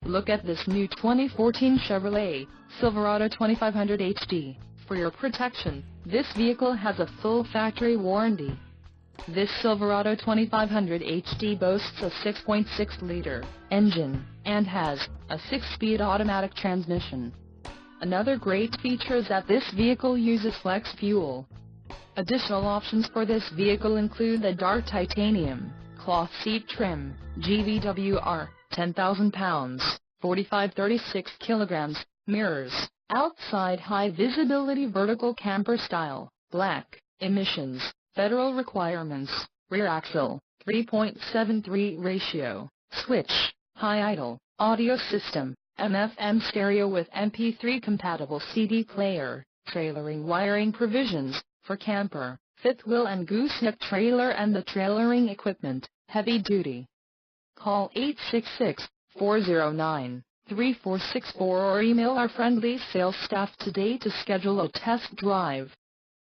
Look at this new 2014 Chevrolet Silverado 2500 HD. For your protection, this vehicle has a full factory warranty. This Silverado 2500 HD boasts a 6.6-liter engine and has a 6-speed automatic transmission. Another great feature is that this vehicle uses flex fuel. Additional options for this vehicle include the dark titanium cloth seat trim, GVWR, 10,000 pounds, 4536 kilograms, mirrors, outside high visibility vertical camper style, black, emissions, federal requirements, rear axle, 3.73 ratio, switch, high idle, audio system, AM/FM stereo with MP3 compatible CD player, trailering wiring provisions, for camper, fifth wheel and gooseneck trailer and the trailering equipment, heavy duty. Call 866-409-3464 or email our friendly sales staff today to schedule a test drive.